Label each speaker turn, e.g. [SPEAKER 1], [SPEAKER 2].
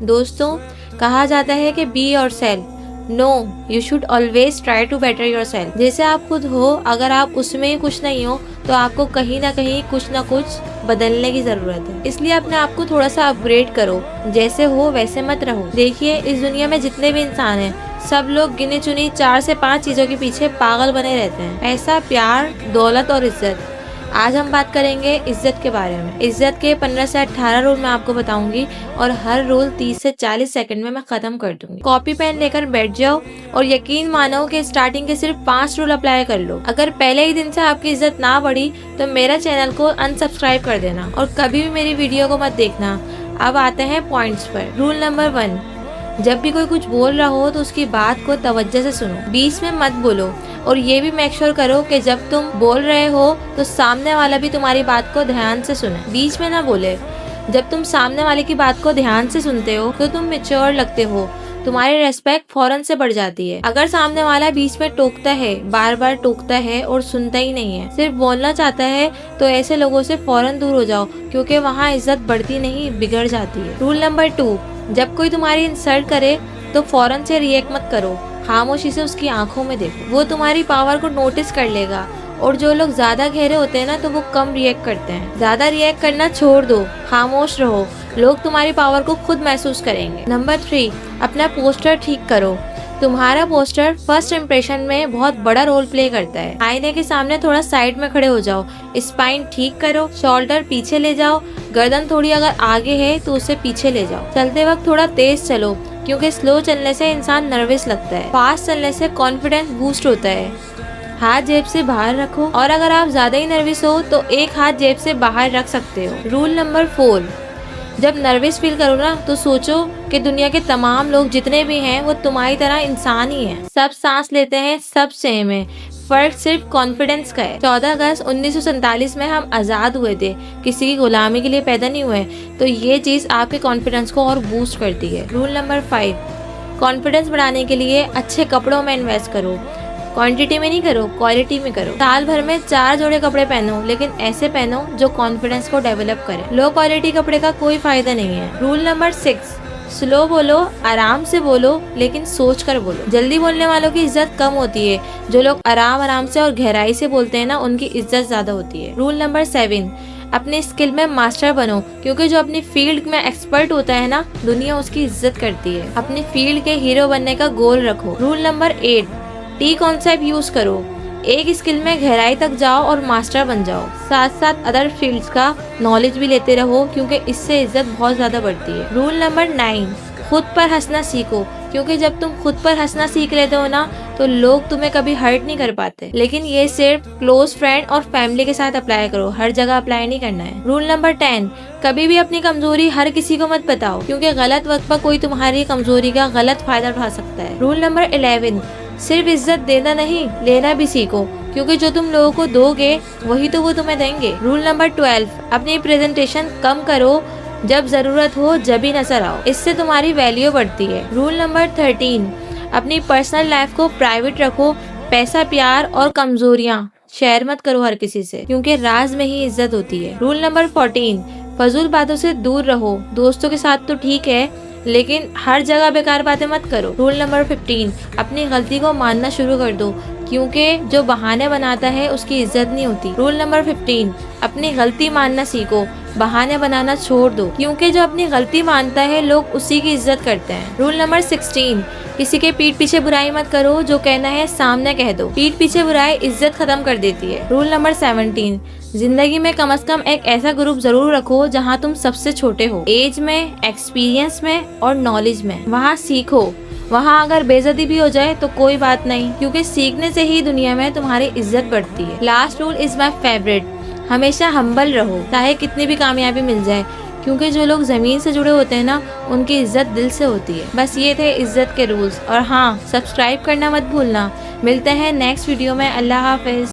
[SPEAKER 1] दोस्तों, कहा जाता है कि be yourself, no you should always try to better yourself. जैसे आप खुद हो, अगर आप उसमें कुछ नहीं हो तो आपको कहीं ना कहीं कुछ ना कुछ बदलने की जरूरत है। इसलिए अपने आप को थोड़ा सा अपग्रेड करो, जैसे हो वैसे मत रहो। देखिए, इस दुनिया में जितने भी इंसान हैं, सब लोग गिनी चुनी 4 से 5 चीजों के पीछे पागल बने रहते हैं। पैसा, प्यार, दौलत और इज्जत। आज हम बात करेंगे इज्जत के बारे में। इज्जत के 15 से 18 रूल मैं आपको बताऊंगी और हर रूल 30 से 40 सेकंड में मैं खत्म कर दूंगी। कॉपी पेन लेकर बैठ जाओ और यकीन मानो कि स्टार्टिंग के सिर्फ 5 रूल अप्लाई कर लो। अगर पहले ही दिन से आपकी इज्जत ना बढ़ी तो मेरा चैनल को अनसब्सक्राइब कर देना और कभी भी मेरी वीडियो को मत देखना। अब आते हैं पॉइंट्स पर। रूल नंबर 1, जब भी कोई कुछ बोल रहा हो तो उसकी बात को तवज्जो से सुनो, बीच में मत बोलो। और ये भी मेक श्योर करो कि जब तुम बोल रहे हो तो सामने वाला भी तुम्हारी बात को ध्यान से सुने, बीच में ना बोले। जब तुम सामने वाले की बात को ध्यान से सुनते हो तो तुम मैच्योर लगते हो, तुम्हारी रेस्पेक्ट फौरन से बढ़ जाती है। अगर सामने वाला बीच में टोकता है, बार बार टोकता है और सुनता ही नहीं है, सिर्फ बोलना चाहता है, तो ऐसे लोगों से फौरन दूर हो जाओ, क्योंकि वहाँ इज्जत बढ़ती नहीं बिगड़ जाती है। रूल नंबर 2, जब कोई तुम्हारी इंसल्ट करे तो फौरन से रिएक्ट मत करो, खामोशी से उसकी आंखों में देखो, वो तुम्हारी पावर को नोटिस कर लेगा। और जो लोग ज्यादा गहरे होते हैं ना, तो वो कम रिएक्ट करते हैं। ज्यादा रिएक्ट करना छोड़ दो, खामोश रहो, लोग तुम्हारी पावर को खुद महसूस करेंगे। नंबर 3, अपना पोस्टर ठीक करो। तुम्हारा पोस्टर फर्स्ट इम्प्रेशन में बहुत बड़ा रोल प्ले करता है। आईने के सामने थोड़ा साइड में खड़े हो जाओ, स्पाइन ठीक करो, शोल्डर पीछे ले जाओ, गर्दन थोड़ी अगर आगे है तो उसे पीछे ले जाओ। चलते वक्त थोड़ा तेज चलो, क्योंकि स्लो चलने से इंसान नर्वस लगता है, फास्ट चलने से कॉन्फिडेंस बूस्ट होता है। हाथ जेब से बाहर रखो, और अगर आप ज्यादा ही नर्वस हो तो एक हाथ जेब से बाहर रख सकते हो। रूल नंबर 4, जब नर्वस फील करो ना तो सोचो कि दुनिया के तमाम लोग जितने भी हैं वो तुम्हारी तरह इंसान ही हैं। सब सांस लेते हैं, सब सेम है, फर्क सिर्फ कॉन्फिडेंस का है। 14 अगस्त 1947 में हम आजाद हुए थे, किसी की गुलामी के लिए पैदा नहीं हुए। तो ये चीज आपके कॉन्फिडेंस को और बूस्ट करती है। रूल नंबर 5, कॉन्फिडेंस बढ़ाने के लिए अच्छे कपड़ों में इन्वेस्ट करो। क्वांटिटी में नहीं करो, क्वालिटी में करो। साल भर में 4 जोड़े कपड़े पहनो, लेकिन ऐसे पहनो जो कॉन्फिडेंस को डेवलप करे। लो क्वालिटी कपड़े का कोई फायदा नहीं है। रूल नंबर 6, स्लो बोलो, आराम से बोलो, लेकिन सोच कर बोलो। जल्दी बोलने वालों की इज्जत कम होती है, जो लोग आराम आराम से और गहराई से बोलते हैं ना, उनकी इज्जत ज्यादा होती है। रूल नंबर 7, अपने स्किल में मास्टर बनो, क्योंकि जो अपनी फील्ड में एक्सपर्ट होता है ना, दुनिया उसकी इज्जत करती है। अपनी फील्ड के हीरो बनने का गोल रखो। Rule number 8, T concept use करो, एक स्किल में गहराई तक जाओ और मास्टर बन जाओ। साथ साथ अदर फील्ड्स का नॉलेज भी लेते रहो, क्योंकि इससे इज्जत बहुत ज्यादा बढ़ती है। रूल नंबर 9, खुद पर हंसना सीखो, क्योंकि जब तुम खुद पर हंसना सीख लेते हो ना, तो लोग तुम्हें कभी हर्ट नहीं कर पाते। लेकिन ये सिर्फ क्लोज फ्रेंड और फैमिली के साथ अप्लाई करो, हर जगह अप्लाई नहीं करना है। रूल नंबर 10, कभी भी अपनी कमजोरी हर किसी को मत बताओ, क्योंकि गलत वक्त पर कोई तुम्हारी कमजोरी का गलत फायदा उठा सकता है। रूल नंबर 11, सिर्फ इज्जत देना नहीं, लेना भी सीखो, क्योंकि जो तुम लोगों को दोगे वही तो वो तुम्हें देंगे। रूल नंबर 12, अपनी प्रेजेंटेशन कम करो, जब जरूरत हो जब ही नजर आओ, इससे तुम्हारी वैल्यू बढ़ती है। रूल नंबर 13, अपनी पर्सनल लाइफ को प्राइवेट रखो। पैसा, प्यार और कमजोरियां शेयर मत करो हर किसी से, क्योंकि राज में ही इज्जत होती है। रूल नंबर 14, फजूल बातों से दूर रहो। दोस्तों के साथ तो ठीक है, लेकिन हर जगह बेकार बातें मत करो। रूल नंबर 15, अपनी गलती को मानना शुरू कर दो, क्योंकि जो बहाने बनाता है उसकी इज्जत नहीं होती। रूल नंबर 15, अपनी गलती मानना सीखो, बहाने बनाना छोड़ दो, क्योंकि जो अपनी गलती मानता है लोग उसी की इज्जत करते हैं। रूल नंबर 16, किसी के पीठ पीछे बुराई मत करो, जो कहना है सामने कह दो। पीठ पीछे बुराई इज्जत खत्म कर देती है। रूल नंबर 17, जिंदगी में कम से कम एक ऐसा ग्रुप जरूर रखो जहाँ तुम सबसे छोटे हो, एज में, एक्सपीरियंस में और नॉलेज में। वहाँ सीखो, वहाँ अगर बेइज्जती भी हो जाए तो कोई बात नहीं, क्योंकि सीखने से ही दुनिया में तुम्हारी इज्जत बढ़ती है। Last rule is my favourite, हमेशा हम्बल रहो, चाहे कितनी भी कामयाबी मिल जाए, क्योंकि जो लोग जमीन से जुड़े होते हैं ना, उनकी इज्जत दिल से होती है। बस ये थे इज्जत के रूल्स। और हाँ, सब्सक्राइब करना मत भूलना। मिलते हैं नेक्स्ट वीडियो में। अल्लाह हाफिज।